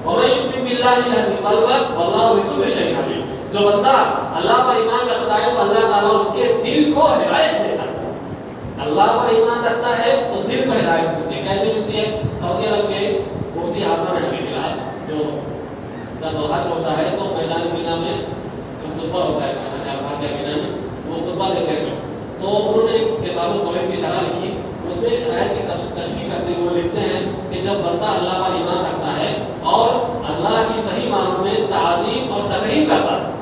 وَمَن يُؤْمِن بِاللَّهِ يَهْدِ قَلْبَهُ وَاللَّهُ بِكُلِّ شَيْءٍ عَلِيمٌ. جو بندہ اللہ پر ایمان رکھتا ہے تو اللہ تعالیٰ اس کے دل کو ہدایت دیتا ہے. اللہ پر ایمان رکھتا ہے تو دل کو ہدایت ملتی ہے. کیسے ملتی ہے؟ سعودی عرب کے مفتی اعظم ہیں ابھی فی الحال، جو جب حج ہوتا ہے تو میدان مینا میں جو خطبہ ہوتا ہے میدان عرفات کے مینا میں وہ خطبہ دیتے ہیں. تو انہوں نے کتاب التوحید کی شرح لکھی، اس میں اس آیت کی تشریح کرتے ہوئے لکھتے ہیں کہ جب بندہ اللہ پر ایمان رکھتا ہے اور اللہ کی صحیح معنوں میں تعظیم اور تقریب کرتا ہے،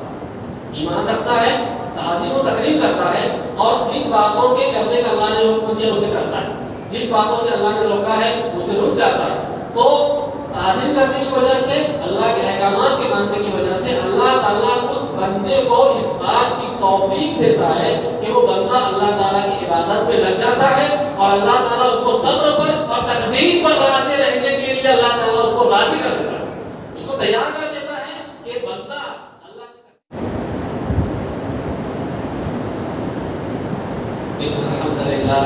ایمان رکھتا ہے، تعظیم و تقریب کرتا ہے، اور جن باتوں کے کرنے کا اللہ نے حکم دیا اسے کرتا ہے، جن باتوں سے اللہ نے روکا ہے اسے رک جاتا ہے، تو تعظیم کرنے کی وجہ سے، اللہ کے احکامات کے ماننے کی وجہ سے اللہ تعالیٰ اس بندے کو اس بات کی توفیق دیتا ہے کہ وہ بندہ اللہ تعالیٰ کی عبادت میں لگ جاتا ہے، اور اللہ تعالیٰ اس کو صبر پر اور تقدیر پر راضی رہنے کے لیے اللہ تعالیٰ اس کو راضی کر دیتا ہے، اس کو تیار کر دیتا ہے کہ بندہ اللہ ان الحمد للہ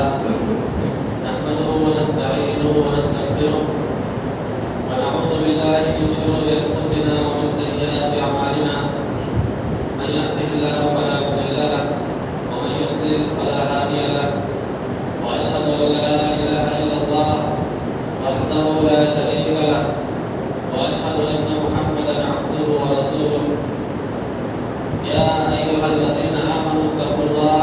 نحمده ونستعینه ونستغفره ونعوذ بالله من شرور انفسنا ومن سيئات اعمالنا من يهده الله فلا مضل له ومن يضلل فلا هادي له واشهد ان لا اله الا الله وحده لا شريك له واشهد ان محمدا عبده ورسوله يا ايها الذين امنوا اتقوا الله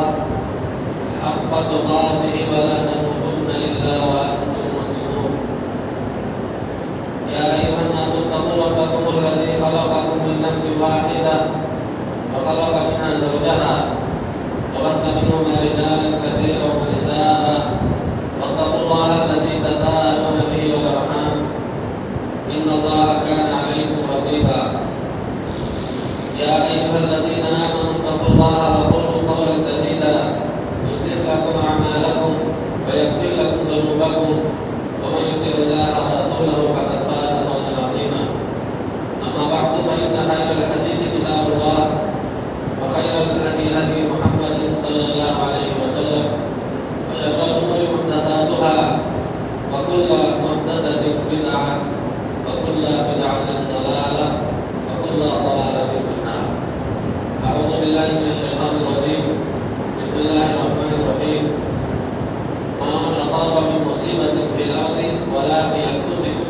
حق تقاته ولا تموتن الا وانتم مسلمون يا ايها الناس اتقوا ربكم الذي خلقكم من نفس واحده وخلق منها زوجها وبث منهما رجالا كثيرا ونساء واتقوا الله الذي تساءلون به والارحام ان الله كان عليكم رقيبا يا ايها الذين امنوا اتقوا الله وقولوا قولا سديدا يصلح لكم اعمالكم ويغفر لكم ذنوبكم ومن يطع الله ورسوله فقد فاز فوزا عظيما اما بعد فان خير الحديث كتاب الله وخير الهدي هدي محمد صلى الله عليه وسلم وشر الامور محدثاتها وكل محدثه بدعه وكل بدعه ضلاله وكل ضلاله في النار. اعوذ بالله من الشيطان الرجيم. بسم الله الرحمن الرحيم. ما اصاب من مصيبه في الارض ولا في انفسكم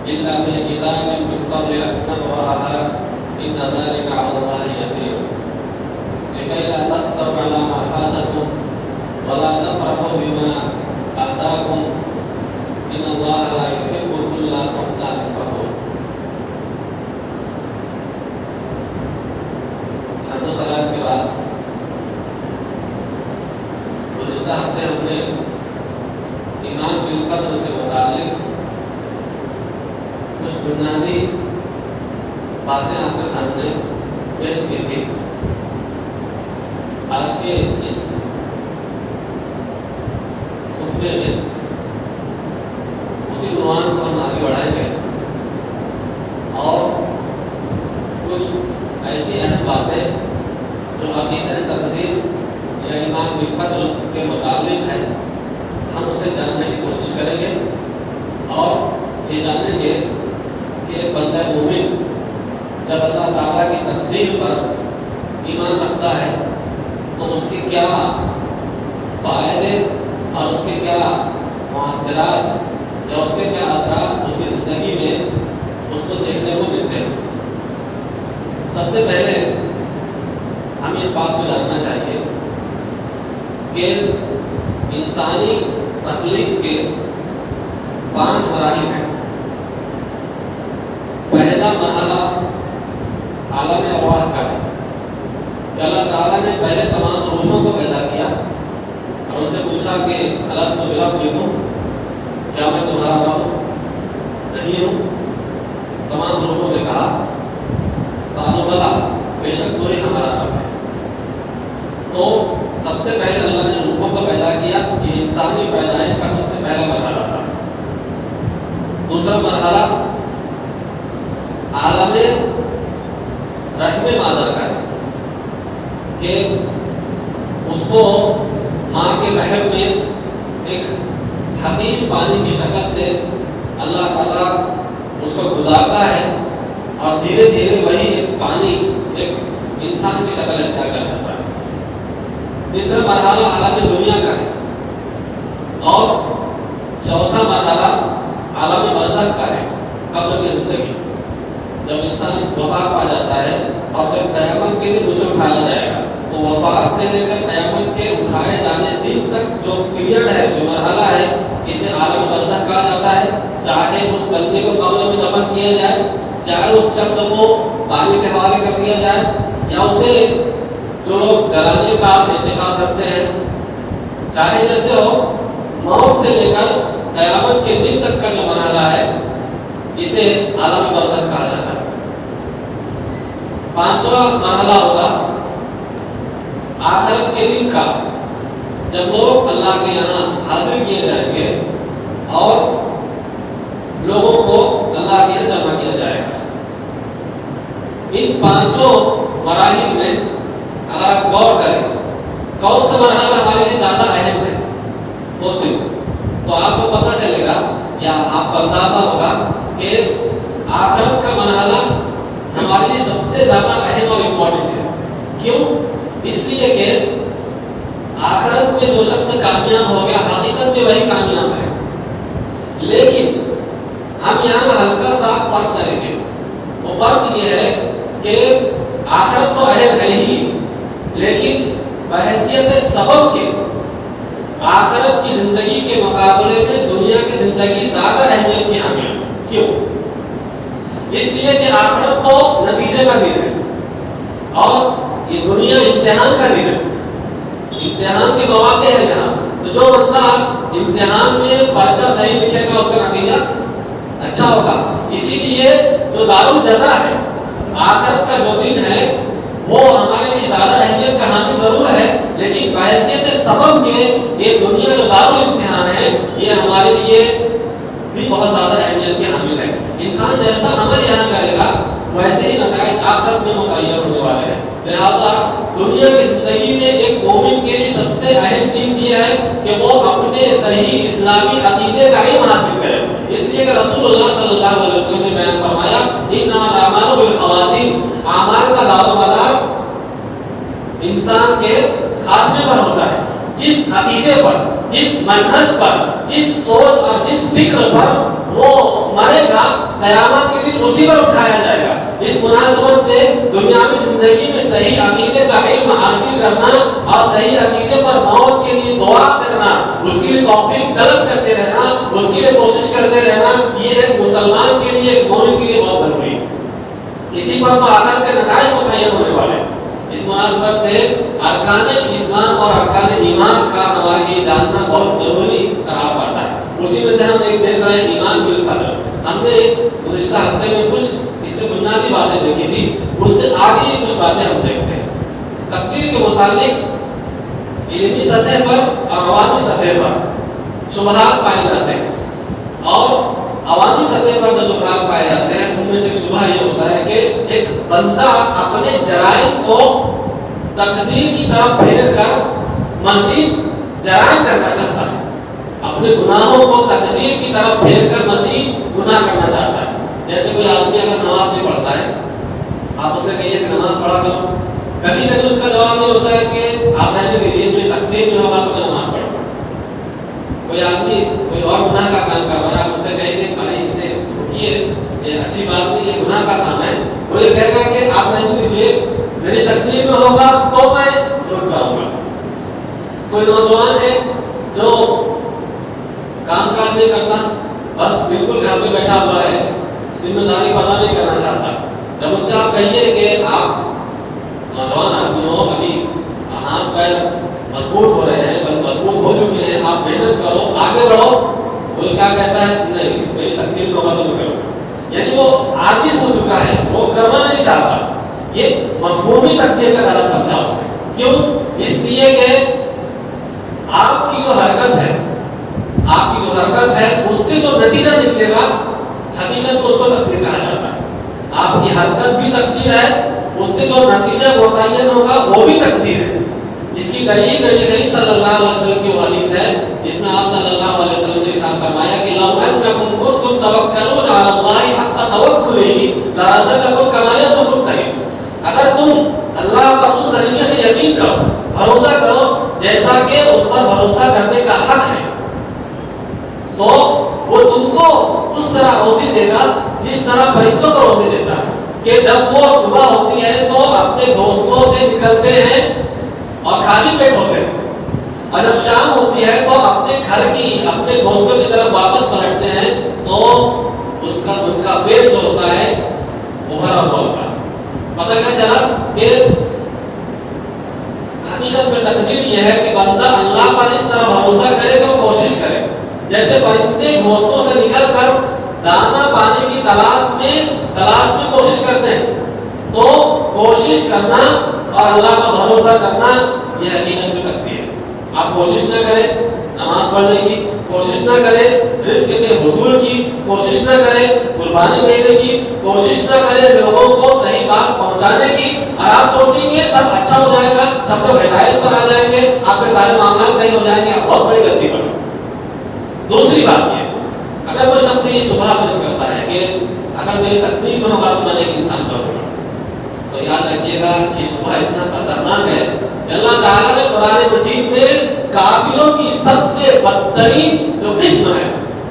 الا في كتاب من قبل ان نبراها ان ذلك على الله يسير لكي لا تأسوا على ما فاتكم ولا تفرحوا بما آتاكم إن الله لا يحب كل مختال فخور. حمد و صلاۃ کے بعد گزشتہ ہفتے ہم نے ایمان بالقدر سے متعلق کچھ بنیادی باتیں آپ کے سامنے پیش کی تھی. آج کے اس خطبے میں اسی عنوان کو ہم آگے بڑھائیں گے اور کچھ ایسی اہم باتیں جو عقیدہ تقدیر یا ایمان بالقدر کے متعلق ہے ہم اسے جاننے کی کوشش کریں گے اور یہ جانیں گے کہ ایک بندہ مومن جب اللہ تعالیٰ کی تقدیر پر ایمان رکھتا ہے تو اس کے کیا فائدے اور اس کے کیا مؤثرات یا اس کے کیا اثرات اس کی زندگی میں اس کو دیکھنے کو ملتے ہیں. سب سے پہلے ہم اس بات کو جاننا چاہیے کہ انسانی تخلیق کے 5 مراحل ہیں. پہلا مرحلہ عالم ارواح کا ہے کہ اللہ تعالیٰ نے پہلے تمام روحوں کو پیدا کیا اور ان سے پوچھا کہ الست بربکم، کیا میں تمہارا رب نہیں ہوں؟ تمام روحوں نے کہا قالوا بلی، بے شک تو ہی ہمارا رب ہے. تو سب سے پہلے اللہ نے روحوں کو پیدا کیا. یہ انسانی پیدائش کا سب سے پہلا مرحلہ تھا. دوسرا مرحلہ عالم رحم مادر کا ہے کہ اس کو ماں کے رحم میں ایک حقیر پانی کی شکل سے اللہ تعالیٰ اس کو گزارتا ہے اور دھیرے دھیرے وہی ایک پانی ایک انسان کی شکل اختیار کر جاتا ہے۔ تیسرا مرحلہ عالم دنیا کا ہے اور چوتھا مرحلہ عالم برزخ کا ہے، قبر کی زندگی، جب انسان وفات پا جاتا ہے اور جب قیامت کے دن اسے اٹھایا جائے گا تو وفات سے لے کر قیامت کے اٹھائے جانے دن تک جو پیریڈ ہے، جو مرحلہ ہے، اسے عالم برزخ کہا جاتا ہے۔ چاہے اس بندے کو قبر میں دفن کیا جائے، چاہے اس شخص کو پانی کے حوالے کر دیا جائے، یا اسے جو لوگ جلانے کا اعتقاد رکھتے ہیں، چاہے جیسے ہو، موت سے لے کر قیامت کے دن تک کا جو مرحلہ ہے اسے عالم برزخ کہا جاتا ہے۔ پانچواں مرحلہ ہوگا آخرت کے دن کا، جب لوگ اللہ کے یہاں حاضر کیے جائیں گے اور لوگوں کو اللہ کے یہاں جمع کیا جائے گا۔ ان پانچوں مراحل میں اگر آپ غور کریں کون سا مرحلہ ہمارے لیے زیادہ اہم ہے، سوچیں تو آپ کو پتہ چلے گا یا آپ کو اندازہ ہوگا کہ آخرت کا مرحلہ ہمارے لیے سب سے زیادہ اہم اور امپورٹنٹ ہے۔ کیوں؟ اس لیے کہ آخرت میں جو شخص کامیاب ہو گیا حقیقت میں وہی کامیاب ہے، لیکن ہم یہاں ہلکا سا فرق کریں گے۔ وہ فرق یہ ہے کہ آخرت تو اہم ہے ہی، لیکن بحیثیت سبب کے آخرت کی زندگی کے مقابلے میں دنیا کی زندگی زیادہ اہمیت کی حامل ہے۔ کیوں؟ اس لیے کہ آخرت تو نتیجے کا دن ہے اور یہ دنیا امتحان کا دن ہے، امتحان کے مواقع ہے یہاں۔ تو جو بندہ امتحان میں پرچہ صحیح لکھے گا اس کا نتیجہ اچھا ہوگا۔ اسی لیے جو دارالجزا ہے، آخرت کا جو دن ہے، وہ ہمارے لیے زیادہ اہمیت کا حامل ضرور ہے، لیکن بحیثیت سبب کے یہ دنیا جو دارالامتحان ہے یہ ہمارے لیے بھی بہت زیادہ اہمیت کے حامل ہے۔ انسان جیسا عمل یہاں کرے گا ویسے ہی نتائج آخرت میں متعین ہونے والے ہیں۔ لہٰذا دنیا کی زندگی میں ایک مومن کے لیے سب سے اہم چیز یہ ہے کہ وہ اپنے صحیح اسلامی عقیدے کا علم حاصل کرے۔ اس لیے کہ رسول اللہ صلی اللہ علیہ وسلم نے بیان فرمایا انما الاعمال بالخواتیم، اعمال کا دار و مدار انسان کے خاتمے پر ہوتا ہے۔ جس عقیدے پر، جس منہج پر، جس سوچ اور جس فکر پر وہ مرے گا قیامت کے دن اسی پر اٹھایا جائے گا۔ اس مناسبت سے دنیاوی زندگی میں صحیح عقیدے کا علم حاصل کرنا اور صحیح عقیدے پر موت کے لیے دعا کرنا، اس کے لیے توفیق طلب کرتے رہنا، اس کے لیے کوشش کرتے رہنا، یہ ایک مسلمان کے لیے، ایک مومن کے لیے بہت ضروری ہے۔ اسی پر تو آخرت کے نتائج متعین ہونے والے ہیں۔ اس مناسبت سے ارکان اسلام اور ارکان ایمان کا ہمارے لیے جاننا بہت ضروری قرار پاتا ہے۔ اسی میں سے ہم ایک دیکھ رہے ہیں ایمان بالقدر۔ ہم نے گزشتہ ہفتے میں کچھ اس سے بنیادی باتیں دیکھی تھی، اس سے آگے کچھ باتیں ہم دیکھتے ہیں۔ تقدیر کے متعلق علمی سطح پر اور عوامی سطح پر شبہات پائے جاتے ہیں، اور عوامی سطح پر جو شبہات پائے جاتے ہیں ان میں سے ایک شبہ یہ ہوتا ہے کہ ایک بندہ اپنے جرائم کو تقدیر کی طرف پھیر کر مزید جرائم کرنا چاہتا ہے، اپنے گناہوں کو تقدیر کی طرف پھیر کر مزید گناہ کرنا چاہتا ہے۔ جیسے کوئی آدمی اگر نماز نہیں پڑھتا ہے، آپ اسے کہیے کہ نماز پڑھا کرو، کبھی کبھی اس کا جواب یہ ہوتا ہے کہ آپ رہنے دیجیے، میری تقدیر میں ہوگا تو میں نماز پڑھوں گا۔ کوئی آدمی کوئی اور گناہ کا کام کر رہا ہے، آپ اس سے کہیں گے بھائی اسے رکیے، یہ اچھی بات نہیں، یہ گناہ کا کام ہے، وہ یہ کہے گا کہ آپ رہنے دیجیے، میری تقدیر میں ہوگا تو میں رک جاؤں گا۔ کوئی نوجوان ہے جو کام کاج نہیں کرتا، بس بالکل گھر میں بیٹھا ہوا ہے، ذمہ داری ادا نہیں کرنا چاہتا، جب اس سے آپ کہیے کہ آپ نوجوان آدمی ہو، ابھی ہاتھ پیر مضبوط ہو رہے ہیں، مضبوط ہو چکے ہیں، آپ محنت کرو، آگے بڑھو، وہ کیا کہتا ہے؟ نہیں، میری تقدیر میں ہوگا تو میں کروں گا۔ یعنی وہ عاجز ہو چکا ہے، وہ کرنا نہیں چاہتا۔ یہ مفہومی تقدیر کا غلط سمجھا اس نے۔ کیوں؟ اس لیے کہ آپ کی جو حرکت ہے، آپ کی جو حرکت ہے اس سے جو نتیجہ نکلے گا حقیقت میں اس کو تقدیر کہا جاتا ہے۔ آپ کی حرکت بھی تقدیر ہے، اس سے جو نتیجہ متعین ہوگا وہ بھی تقدیر ہے۔ اس کی دلیل نبی کریم صلی اللہ علیہ وسلم کی حدیث ہے جس میں آپ صلی اللہ علیہ وسلم نے ارشاد فرمایا کہ لو انکم کنتم توکلون علی اللہ حق توکلی لرزقکم کما یرزق الطیر، اگر تم اللہ پر اس طریقے سے یقین کرو، بھروسہ کرو جیسا کہ اس پر بھروسہ کرنے کا حق ہے، تو وہ تم کو اس طرح روزی دے گا جس طرح پرندوں کو روزی دیتا ہے، کہ جب وہ صبح ہوتی ہے تو اپنے گھونسلوں سے نکلتے ہیں اور خالی پیٹ ہوتے ہیں، اور جب شام ہوتی ہے تو اپنے گھر کی اپنے گھونسلوں کی طرف واپس پلٹتے ہیں تو ان کا پیٹ جو ہوتا ہے وہ بھرا ہوا ہوتا ہے۔ پتہ کیا چلا کہ حقیقت میں تقدیر یہ ہے کہ بندہ اللہ پر اس طرح بھروسہ کرے کہ وہ کوشش کرے، جیسے پرندے گھونسلوں سے نکل کر دانا پانے کی تلاش میں کوشش کرتے ہیں، تو کوشش کرنا اور اللہ پر بھروسہ کرنا یہ حقیقت میں تقدیر ہے۔ آپ کوشش نہ کریں نماز پڑھنے کی، کوشش نہ کریں رزق کے حصول کی، کوشش نہ کریں قربانی دینے کی، کوشش نہ کریں لوگوں کو صحیح بات پہنچانے کی، اور آپ سوچیں گے سب اچھا ہو جائے گا، سب لوگ ہدایت پر آ جائیں گے، آپ کے سارے معاملات صحیح ہو جائیں گے، آپ بہت بڑی غلطی پر۔ دوسری بات یہ، اگر کوئی شخص یہ شبہ پیش کرتا ہے کہ اگر میری تقدیر میں ہوگا تو میں نے ایک انسان بنوں گا، تو یاد رکھیے گا یہ شبہ اتنا خطرناک ہے کہ اللہ تعالیٰ نے قرآن مجید میں کافروں کی سب سے بدترین جو قسم ہے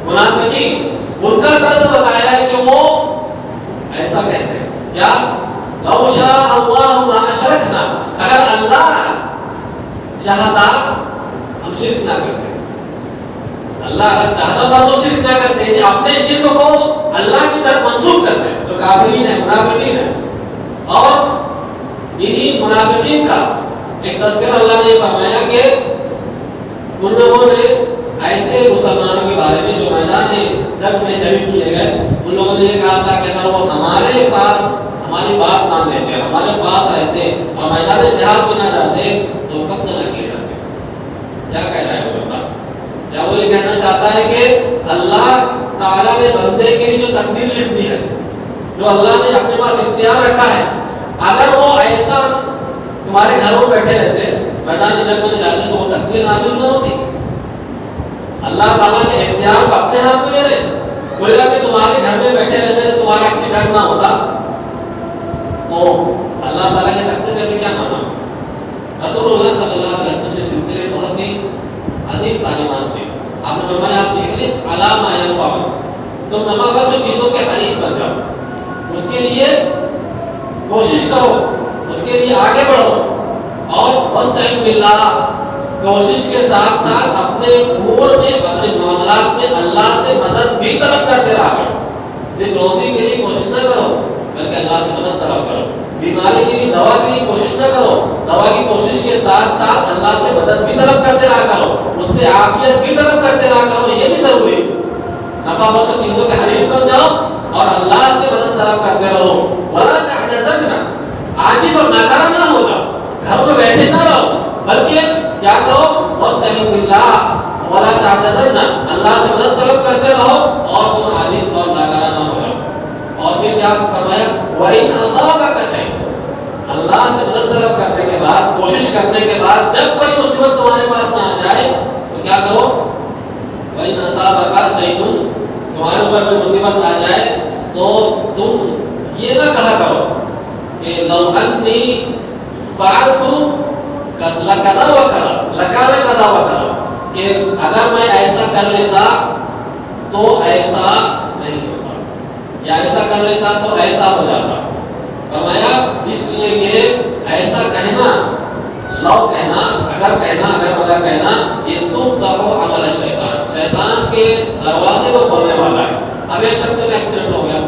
منافقین، ان کا طرز بتایا ہے کہ وہ ایسا کہتے ہیں کیا؟ لو شاء اللہ ما اشرکنا، اگر اللہ چاہتا ہم شرک نہ کرتے، اللہ اگر چاہتا تھا وہ شرک نہ کرتے ہیں، اپنے شرک کو اللہ کی طرف منسوخ کرتے ہیں جو کافرین ہیں منافقین ہیں۔ اور انہی منافقین کا ایک تذکرہ اللہ نے فرمایا کہ ان لوگوں نے ایسے مسلمانوں کے بارے میں جو میدان جنگ میں شہید کیے گئے، ان لوگوں نے یہ کہا تھا کہ اگر وہ ہمارے پاس ہماری بات مان لیتے ہیں، ہمارے پاس رہتے اور میدان جہاد میں نہ جاتے تو قتل نہ کیے جاتے۔ کیا کہہ رہا ہے وہ بندہ؟ کیا وہ یہ کہنا چاہتا ہے کہ اللہ تعالیٰ نے بندے کے لیے جو تقدیر لکھ دی ہے، جو اللہ نے اپنے پاس اختیار رکھا ہے، اگر وہ ایسا تمہارے گھروں میں بیٹھے رہتے میدان جنگ میں جاتے تو وہ تقدیر نافذ نہ ہوتی؟ اللہ تعالیٰ کے اختیار کو اپنے ہاتھ میں لے رہے، بولے کہ تمہارے گھر میں بیٹھے رہنے سے تمہارا ایکسیڈنٹ نہ ہوتا تو اللہ تعالیٰ کے تقدیر کا بھی کیا مانا؟ رسول اللہ صلی اللہ علیہ وسلم نے سلسلے بہت ہی عظیم تعلیمات دی۔ آپ نے فرمایا آپ احرص علی ما ینفعک، تم نفع بخش چیزوں کے حریص بن جاؤ، اس کے لیے کوشش کرو، اس کے لیے آگے بڑھو، اور واستعن باللہ، کوشش کے ساتھ ساتھ اپنے امور میں اپنے معاملات میں اللہ سے مدد بھی طلب کرتے رہا کرو۔ صرف روزی کے لیے کوشش نہ کرو بلکہ اللہ سے مدد طلب کرو، بیماری کے لیے دوا کے لیے کوشش نہ کرو، دوا کی کوشش کے ساتھ ساتھ اللہ سے مدد بھی طلب کرتے رہا کرو، اس سے عافیت بھی طلب کرتے رہا کرو، یہ بھی ضروری ہے۔ نفع بخش چیزوں کے حریص بن جاؤ اور اللہ سے مدد طلب کرتے رہو۔ ولا تعجزن، عاجز اور ناکارہ نہ ہو جاؤ، گھر میں بیٹھے نہ رہو، بلکہ کیا کرو؟ واستعن باللہ ولا تعجزن، اللہ سے مدد طلب کرتے رہو اور تم عاجز اور ناکارہ نہ ہو جاؤ۔ اور پھر کیا فرمایا؟ وَإِنْ أَصَابَكَ شَيْءٌ، اللہ سے مدد طلب کرنے کے بعد، کوشش کرنے کے بعد جب کوئی مصیبت تمہارے پاس میں آ جائے تو کیا کرو؟ وَإِنْ أَصَابَكَ شَيْءٌ، تمہارے اوپر کوئی مصیبت آ جائے تو تم یہ نہ کہا کرو کہ لو انی فعلت لکذا وکذا، لکان کذا وکذا، کہ اگر میں ایسا کر لیتا تو ایسا نہیں ہوتا، یا ایسا کر لیتا تو ایسا ہو جاتا۔ فرمایا اس لیے کہ ایسا کہنا، لو کہنا، اگر کہنا، اگر مگر کہنا، یہ تفتح عمل الشیطان، شیطان کے دروازے کو کھولنے والا ہے۔ اب ایک شخص کا ایکسیڈنٹ ہو گیا،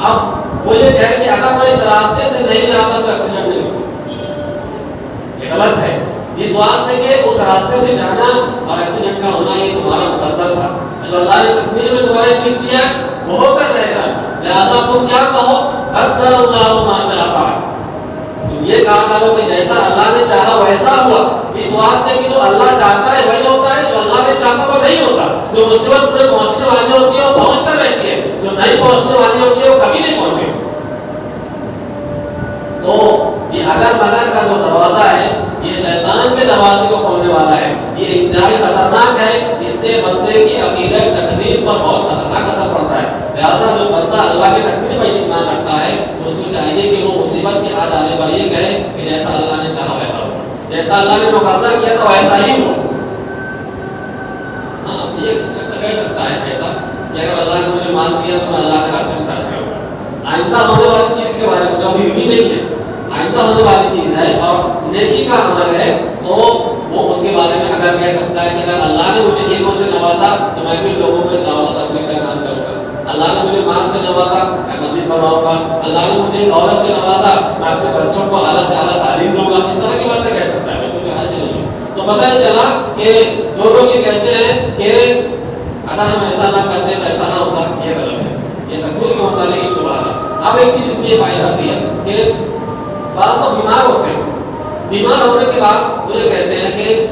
اب وہ یہ کہے کہ اگر میں اس راستے سے نہیں جاتا تو ایکسیڈنٹ نہیں ہوتا، یہ غلط ہے، اس واسطے کہ اس راستے سے جانا اور ایکسیڈنٹ کا ہونا یہ تمہارا مقدر تھا، جو اللہ نے تقدیر میں تمہارے لکھ دیا وہ ہو کر رہے گا، لہٰذا تم کیا کہو؟ قدر اللہ ما شاء فعل، تم یہ کہا کرو کہ جیسا اللہ نے چاہا ویسا ہوا، اس واسطے کہ جو اللہ چاہتا ہے وہی ہوتا ہے، جو اللہ نے چاہتا وہ نہیں ہوتا۔ جو مصیبت میں پہنچنے والی ہوتی ہے وہ پہنچ کر رہتی ہے، جو نہیں پہنچنے والی ہوتی ہے وہ کبھی نہیں پہنچے۔ تو یہ اگر مگر کا جو دروازہ ہے یہ شیطان کے دروازے کو کھولنے والا ہے، یہ انتہائی خطرناک ہے، اس سے بندے کی عقیدہ تقدیر پر بہت خطرناک اثر پڑتا ہے۔ لہٰذا جو بندہ اللہ کی تقدیر پر ایمان رکھتا ہے اس کو چاہیے کہ وہ مصیبت کے آ جانے پر یہ کہے کہ جیسا اللہ نے چاہا ویسا ہو، جیسا اللہ نے مقدر کیا تھا ویسا ہی ہو۔ ہاں یہ شخص کہہ سکتا ہے ایسا کہ اگر اللہ نے مجھے مال دیا تو میں اللہ کے راستے میں خرچ کروں گا، آئندہ ہونے والی چیز کے بارے میں جو ابھی ہوئی نہیں ہے، آئندہ ہونے والی چیز ہے اور نیکی کا عمل ہے، تو وہ اس کے بارے میں اگر کہہ سکتا ہے کہ اگر اللہ نے مجھے علموں سے نوازا تو میں بھی لوگوں میں دعوت و تبلیغ کا کام کروں گا، اللہ نے مجھے مال سے نوازا میں مسجد بناؤں گا، اللہ نے مجھے دولت سے نوازا میں اپنے بچوں کو اعلیٰ سے اعلیٰ تعلیم دوں گا، اس طرح کی باتیں کہہ سکتا ہے، اس میں کوئی حرج نہیں ہے۔ تو پتہ ہی چلا کہ جو لوگ یہ کہتے ہیں کہ اگر ہم ایسا نہ کرتے تو ایسا نہ ہوتا، یہ غلط ہے، یہ تقدیر کے متعلق ایک شبہ ہے۔ اب ایک چیز اس میں یہ پائی جاتی ہے کہ بعض لوگ بیمار ہوتے ہیں، بیمار ہونے کے بعد وہ یہ کہتے ہیں کہ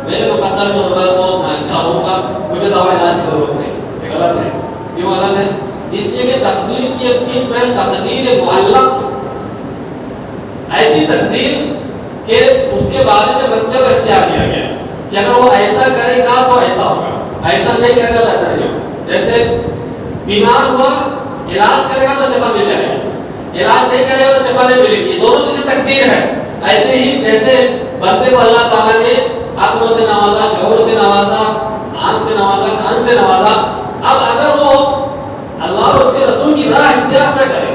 میرے مقدر میں ہوگا تو میں اچھا ہوں گا، مجھے دوا علاج کی ضرورت نہیں، یہ غلط ہے۔ کیوں غلط ہے؟ اس لیے کہ تقدیر کی ایک قسم ہے تقدیر معلق، ایسی تقدیر کہ اس کے بارے میں بندے کو اختیار دیا گیا ہے کہ اگر وہ ایسا کرے گا تو ایسا ہوگا، ایسا نہیں کرے گا تو ایسا نہیں ہوگا۔ جیسے بیمار ہوا، علاج کرے گا تو شفا مل جائے گی، علاج نہیں کرے گا تو شفا نہیں ملے گی، یہ دونوں چیزیں تقدیر ہے۔ ایسے ہی جیسے بندے کو اللہ تعالیٰ نے عقلوں سے نوازا، شعور سے نوازا، آنکھ سے نوازا، کان سے نوازا، اب اگر وہ اللہ اور اس کے رسول کی راہ اختیار نہ کرے،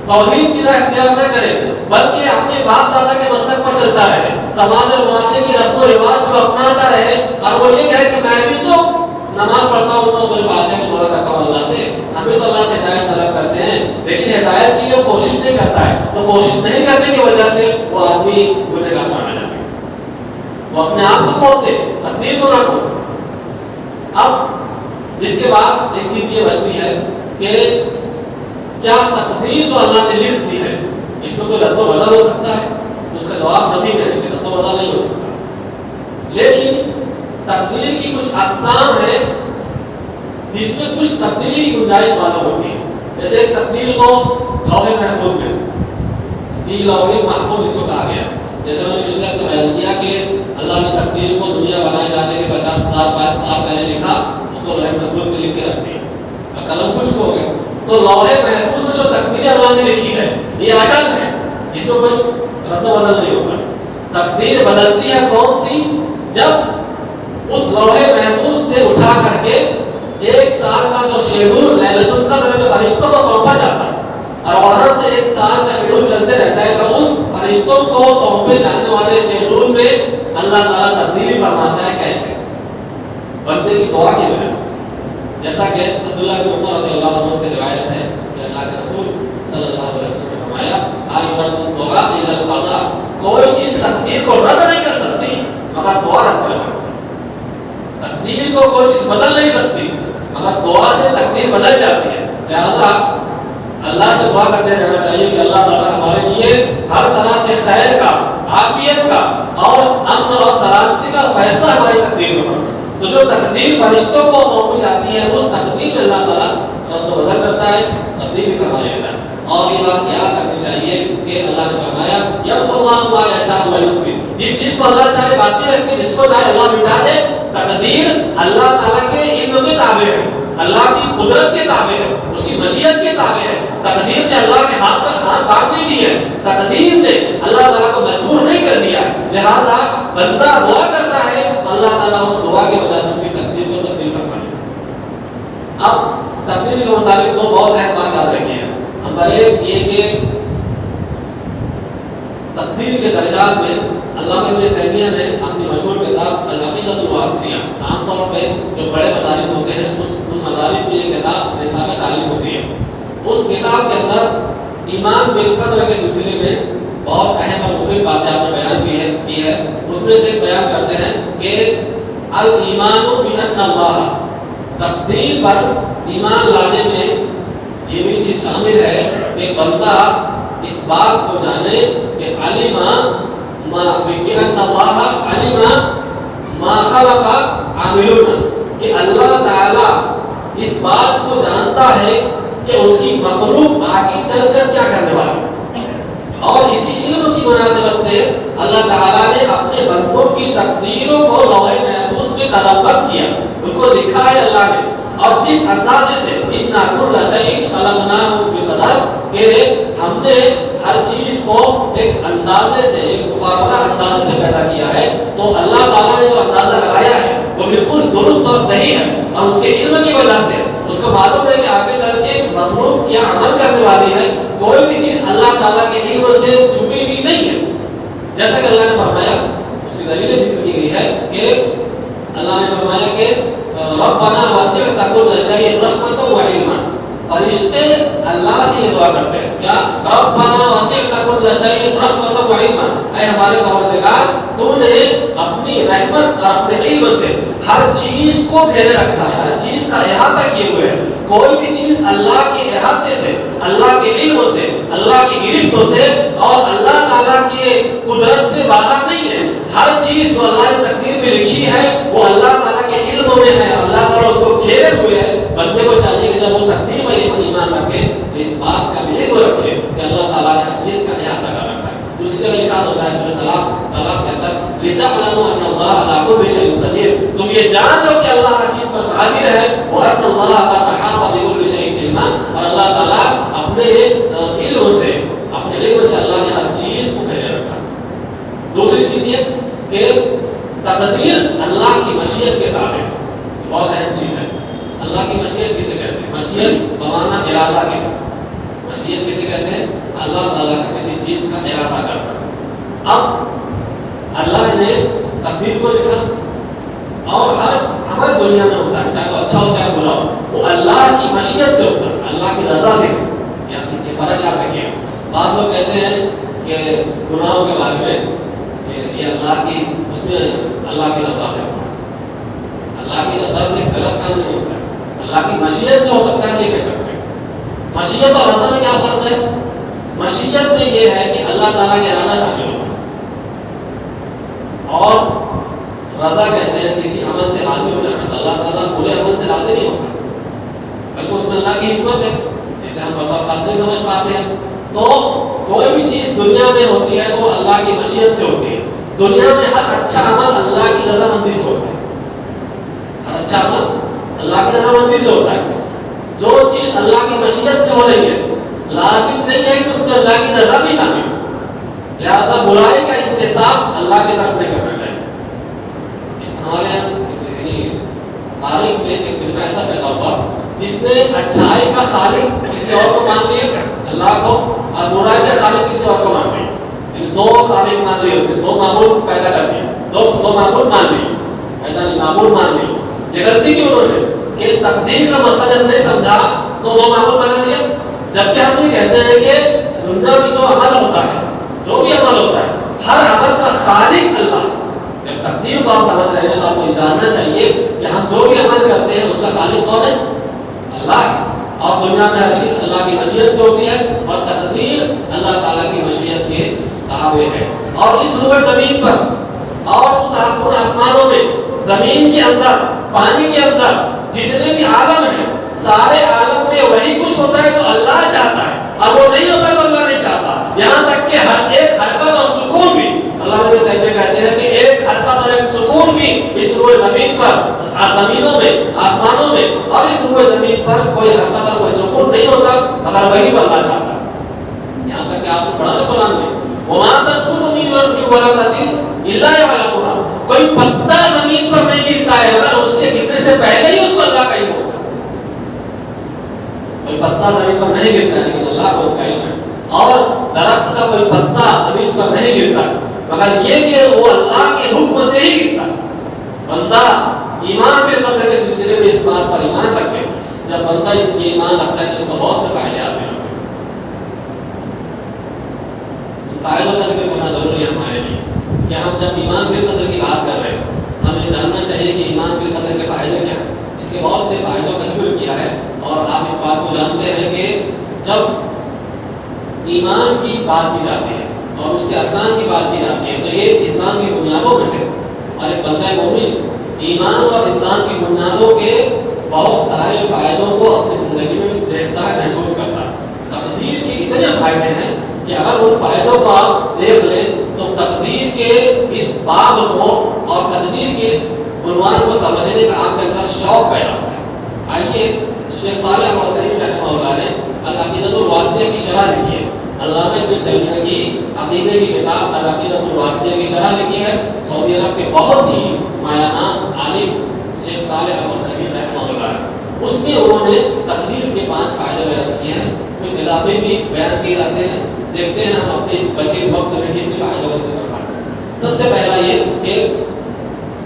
توحید کی راہ اختیار نہ کرے، بلکہ اپنے باپ دادا کے مسلک پر چلتا رہے، سماج اور معاشرے کی رسم و رواج کو اپناتا رہے، اور وہ یہ کہے کہ میں بھی تو نماز پڑھتا ہوں تو سورہ فاتحہ میں دعا کرتا ہوں اللہ سے، ہم بھی تو اللہ سے ہدایت طلب کرتے ہیں، لیکن ہدایت کے لیے وہ کوشش نہیں کرتا ہے، تو کوشش نہیں کرنے کی وجہ سے وہ آدمی گنہگار مانا جاتا ہے، وہ اپنے آپ کو کوسے، تقدیر کو نہ کوسے۔ اب اس کے بعد ایک چیز یہ بچتی ہے کہ کیا تقدیر جو اللہ نے لکھ دی ہے اس میں کوئی رد و بدل ہو سکتا ہے؟ تو اس کا جواب نفی ہے کہ رد و بدل نہیں ہو سکتا، لیکن تقدیر کی کچھ اقسام ہیں جس میں کچھ تبدیلی کی گنجائش معلوم ہوتی ہے۔ جیسے ایک تقدیر کو لوح محفوظ میں فی لوح محفوظ اس کو کہا گیا، جیسے میں نے پچھلے ہفتے بیان کیا کہ اللہ نے تقدیر کو دنیا بنائے جانے کے 50,000 سال پہلے لکھا، اس کو لوح محفوظ میں لکھ کے رکھ دیا اور قلم خشک ہو گئے، تو لوح محفوظ میں جو تقدیر اللہ نے لکھی ہے یہ اٹل ہے، اس میں کوئی رد و بدل نہیں ہوتا۔ تقدیر بدلتی ہے کون سی؟ جب اس لوح محفوظ سے اٹھا کر کے ایک سال کا جو شیڈول لیلۃ القدر میں فرشتوں کو سونپا جاتا ہے اور وہاں سے ایک سال کا شیڈول چلتے رہتا ہے، تو اس فرشتوں کو سونپے جانے والے شیڈول میں اللہ تعالیٰ تبدیلی فرماتا ہے۔ کیسے؟ بندے کی دعا کی وجہ سے، جیسا کہ عبداللہ بن عمر رضی اللہ عنہ سے روایت ہے کہ اللہ کے رسول صلی اللہ علیہ وسلم نے فرمایا آیرد الدعاء الا القضاء، کوئی چیز تقدیر کو رد نہیں کر سکتی مگر دعا رد کر سکتی ہے۔ تقدیر کو کوئی چیز بدل نہیں سکتی مگر دعا سے تقدیر بدل جاتی ہے، لہذا اللہ سے دعا کرتے رہنا چاہیے کہ اللہ تعالیٰ ہمارے لیے ہر طرح سے خیر کا، عافیت کا اور امن اور سلامتی کا فیصلہ ہماری تقدیر میں فرمائے۔ تو جو تقدیر فرشتوں کو سونپی جاتی ہے اس تقدیر میں اللہ تعالیٰ رد و بدل کرتا ہے، تبدیلی کروا دیتا ہے۔ اور یہ بات یاد رکھنی چاہیے کہ اللہ نے فرمایا یمحو اللہ ما یشاء ویثبت، جس چیز کو اللہ چاہے باقی رکھے، جس کو چاہے اللہ مٹا دے۔ تقدیر اللہ تعالیٰ کے علم کے تابع ہے، اللہ کی قدرت کے تابع ہے، اس کی مشیت کے تابع ہے۔ تقدیر نے اللہ کے ہاتھ پر ہاتھ باندھ نہیں دی ہے، تقدیر نے اللہ تعالیٰ کو مجبور نہیں کر دیا ہے، لہٰذا بندہ دعا کرتا ہے اللہ تعالیٰ اس دعا کی وجہ سے اس کی تقدیر کو تبدیل فرما دیتا ہے۔ اب تقدیر کے متعلق دو بہت اہم بات یاد رکھیے گا۔ نمبر ایک یہ کہ تقدیر کے درجات میں علامہ ابن تیمیہ نے اپنی مشہور کتاب العقیدۃ الواسطیہ، عام طور پہ جو بڑے مدارس ہوتے ہیں ان مدارس میں یہ کتاب نصاب تعلیم ہوتی ہے، اس کتاب کے اندر ایمان بالقدر کے سلسلے میں بہت اہم اور مفید باتیں آپ نے بیان کی ہے۔ اس میں سے ایک بیان کرتے ہیں کہ الایمان بان اللہ، تقدیر پر ایمان لانے میں یہ بھی چیز شامل ہے کہ بندہ اس بات کو جانے کہ علم ما بان اللہ علم ما خلق عاملون، کہ اللہ تعالی اس بات کو جانتا ہے کہ اس کی مخلوق آگے چل کر کیا کرنے والی ہے، اور اسی علم کی مناسبت سے اللہ تعالیٰ نے اپنے بندوں کی تقدیروں کو لوح محفوظ میں قلمبند کیا، ان کو لکھا ہے اللہ نے، اور جس اندازے سے اِنَّا كُلَّ شَيْءٍ خَلَقْنَاهُ بِقَدَرٍ کہ ہم نے ہر چیز کو ایک اندازے سے، ایک مقررہ اندازے سے پیدا کیا ہے، تو اللہ تعالیٰ نے جو اندازہ لگایا ہے وہ بالکل درست اور صحیح ہے، اور اس کے علم کی وجہ سے اس کو معلوم ہے کہ آگے چل کے مخلوق کیا عمل کرنے والی ہے۔ کوئی بھی چیز اللہ تعالیٰ کے علم سے چھپی ہوئی نہیں ہے، جیسا کہ اللہ نے فرمایا، اس کی دلیل ذکر کی گئی ہے کہ اللہ نے فرمایا کہ ربنا وسعت كل شيء رحمة وعلما، فرشتے اللہ سے یہ دعا کرتے ہیں کیا؟ ربنا وسعت كل شيء رحمة وعلما، اے ہمارے پروردگار تو نے اپنی رحمت اور اپنے علم سے ہر چیز کو گھیرے رکھا ہے، ہر چیز کا احاطہ کیے ہوئے ہے۔ کوئی بھی چیز اللہ کے احاطے سے، اللہ کے علم سے، اللہ کی گرفتوں سے اور اللہ تعالیٰ کی قدرت سے باہر نہیں ہے۔ ہر چیز جو اللہ نے تقدیر میں لکھی ہے وہ اللہ تعالیٰ کے علم میں ہے، اللہ تعالیٰ اس کو گھیرے ہوئے ہے۔ بندے کو چاہیے کہ جب وہ تقدیر میں ایمان رکھے اس بات کا بھی علم رکھے کہ اللہ تعالیٰ نے ہر چیز کا احاطہ کر رکھا ہے۔ دوسری جگہ ارشاد ہوتا ہے سورۃ طلاق کے اندر لِتَعْلَمُوا أَنَّ اللَّهَ عَلَىٰ كُلِّ شَيْءٍ قَدِيرٌ، تم یہ جان لو کہ اللہ ہر چیز پر قادر ہے، وَأَنَّ اللَّهَ قَدْ أَحَاطَ بِكُلِّ شَيْءٍ عِلْمًا، اور اللہ تعالیٰ اپنے علم سے اللہ نے ہر چیز کو گھیرے رکھا۔ دوسری چیز یہ کہ تقدیر اللہ کی مشیت کے تابع ہے، بہت اہم چیز ہے۔ اللہ کی مشیت کسے کہتے ہیں؟ مشیت بمعنی ارادہ کے، مشیت کسے کہتے ہیں؟ اللہ تعالیٰ کا کسی چیز کا ارادہ کرنا۔ اب اللہ نے تقدیر کو لکھا اور ہر عمل دنیا میں ہوتا ہے، چاہے وہ اچھا ہو چاہے برا ہو، وہ اللہ کی مشیت سے ہوتا ہے، اللہ کی رضا سے۔ یہ فرق یاد رکھیے، بعض لوگ کہتے ہیں کہ گناہوں کے بارے میں کہ یہ اللہ کی، اس میں اللہ کی رضا سے ہوتا ہے۔ اللہ کی رضا سے غلط کام نہیں ہوتا ہے، اللہ کی مشیت سے ہو سکتا ہے، نہیں کہہ سکتے۔ مشیت اور رضا میں کیا فرق ہے؟ مشیت میں یہ ہے کہ اللہ تعالیٰ کا ارادہ شامل ہوتا ہے، اور رضا کہتے ہیں کسی عمل سے راضی ہو جانا۔ اللہ تعالیٰ برے عمل سے راضی نہیں ہوتا، بلکہ اس میں اللہ کی حکمت ہے جسے ہم بس اوقات نہیں سمجھ پاتے ہیں۔ تو کوئی بھی چیز دنیا میں ہوتی ہے تو اللہ کی مشیت سے ہوتی ہے۔ دنیا میں ہر اچھا عمل اللہ کی رضامندی سے ہوتا ہے، ہر اچھا عمل اللہ کی رضامندی سے ہوتا ہے۔ جو چیز اللہ کی مشیت سے ہو رہی ہے لازم نہیں ہے کہ اس میں اللہ کی رضا بھی شامل ہو، لہٰذا برائی کا انتساب اللہ کی طرف نہیں کرنا چاہیے۔ ہمارے یہاں تاریخ میں ایک فرقہ ایسا پیدا ہوا جس نے اچھائی کا خالق کسی اور کو مان لیا، اللہ کو، اور برائی کا خالق کسی اور کو مان لیا، یعنی دو خالق مان لیے، اس نے دو معبود پیدا کر دیے، دو معبود مان لیے، پیدا نہیں معبود مان لیے۔ یہ غلطی کیوں انہوں نے کہ تقدیر کا مسئلہ جب نہیں سمجھا تو دو معبود بنا دیا۔ جبکہ ہم یہ کہتے ہیں کہ دنیا میں جو عمل ہوتا ہے، جو بھی عمل ہوتا ہے، ہر عمل کا خالق اللہ۔ جب تقدیر کو آپ سمجھ رہے ہیں تو آپ کو یہ جاننا چاہیے کہ ہم جو بھی عمل کرتے ہیں اس کا خالق کون ہے؟ اللہ ہے۔ اور دنیا میں ہر چیز اللہ کی مشیت سے ہوتی ہے، اور تقدیر اللہ تعالیٰ کی مشیت کے تابع ہے۔ اور اس روئے زمین پر اور اس آسمانوں میں، زمین کے اندر، پانی کے اندر جتنے بھی عالم ہیں، سارے عالم میں وہی کچھ ہوتا ہے جو اللہ چاہتا ہے، اور وہ نہیں ہوتا جو اللہ نہیں چاہتا۔ یہاں تک کہ ہر ایک حرکت اور سکون بھی، اللہ نے کہتے ہیں کہ ایک حرکت اور ایک سکون بھی اس روئے زمین پر، زمینوں میں، آسمانوں میں اور اس روئے زمین پر کوئی حرکت اور کوئی سکون نہیں ہوتا مگر وہی جو اللہ چاہتا ہے۔ یہاں تک کہ آپ نے پڑھا نا قرآن میں، وَمَا تَسْقُطُ مِن وَرَقَةٍ إِلَّا يَعْلَمُهَا، کوئی پتا زمین پر نہیں گرتا ہے مگر اس کے گرنے سے پہلے ہی اس کو اللہ کا علم ہوتا ہے۔ کوئی پتا زمین پر نہیں گرتا ہے لیکن اللہ کو اس کا علم ہے، اور درخت کا کوئی پتا زمین پر نہیں گرتا مگر یہ کہ وہ اللہ کے حکم سے ہی گرتا ہے۔ بندہ ایمان بالقدر کے سلسلے میں اس بات پر ایمان رکھے، جب بندہ اس میں ایمان رکھتا ہے تو اس کو بہت سے فائدے حاصل ہوتے ہیں۔ ان فائدوں کا ذکر کرنا ضروری ہے ہمارے لیے کہ ہم جب ایمان بالقدر کی بات کر رہے ہیں ہمیں جاننا چاہیے کہ ایمان بالقدر کے فائدے کیا ہیں۔ اس کے بہت سے فائدوں کا ذکر کیا ہے، اور آپ اس بات کو جانتے ہیں کہ جب ایمان کی بات کی جاتی ہے اور اس کے ارکان کی بات کی جاتی ہے تو یہ اسلام کی بنیادوں میں سے، اور ایک بندہ مومن ایمان اور اسلام کی بنیادوں کے بہت سارے فائدوں کو اپنی زندگی میں دیکھتا ہے، محسوس کرتا ہے۔ تقدیر کے اتنے فائدے ہیں کہ اگر ان فائدوں کو آپ دیکھ لیں تو تقدیر کے اس باب کو اور تقدیر کے اس عنوان کو سمجھنے کا آپ کے اندر شوق پیدا ہوتا ہے، آئیے شیخ صالح حسین رحمہ اللہ نے العقیدۃ الواسطیہ کی شرح لکھی ہے. علامہ ابن تیمیہ کی عقیدے کی کتاب العقیدۃ الواسطیہ کی شرح لکھی ہے. سعودی عرب کے بہت ہی مایہ ناز عالم شیخ صالح حسین رحمہ اللہ نے اس میں انہوں نے تقدیر کے 5 فائدے بیان کیے ہیں. کچھ اضافے بھی بیان کیے جاتے ہیں. دیکھتے ہیں ہم اپنے اس بچے وقت میں کتنے فائدے کو استعمال کرتے ہیں. سب سے پہلا یہ کہ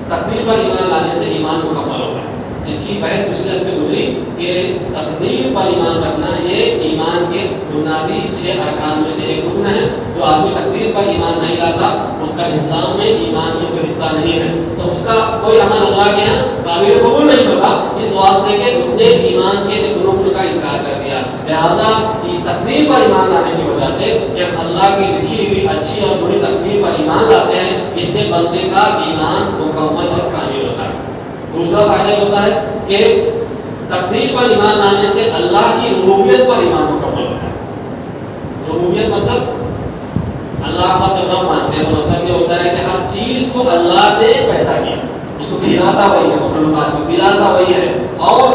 تقدیر پر ایمان لانے سے ایمان مکمل ہوتا ہے. اس کی بحث پچھلے ہفتے گزری کہ تقدیر پر ایمان رکھنا یہ ایمان کے بنیادی 6 ارکان میں سے ایک رکن ہے. جو آدمی تقدیر پر ایمان نہیں لاتا اس کا اسلام میں ایمان میں کوئی حصہ نہیں ہے, تو اس کا کوئی عمل اللہ کے یہاں قابل قبول نہیں ہوگا, اس واسطے کہ اس نے ایمان کے ایک رکن کا انکار کر دیا. لہٰذا یہ تقدیر پر ایمان لانے کی وجہ سے جب اللہ کی لکھی ہوئی اچھی اور بری تقدیر پر ایمان لاتے ہیں, اس سے بندے کا ایمان مکمل اور کامل ہوتا ہے. دوسرا فائدہ یہ ہوتا ہے کہ تقدیر پر ایمان لانے سے اللہ کی ربوبیت پر ایمان مکمل ہوتا ہے. ربوبیت مطلب اللہ کا جب ہم مانتے ہیں تو مطلب یہ ہوتا ہے کہ ہر چیز کو اللہ نے پیدا کیا, اس کو کھلاتا وہی ہے, مخلوقات کو پلاتا وہی ہے, اور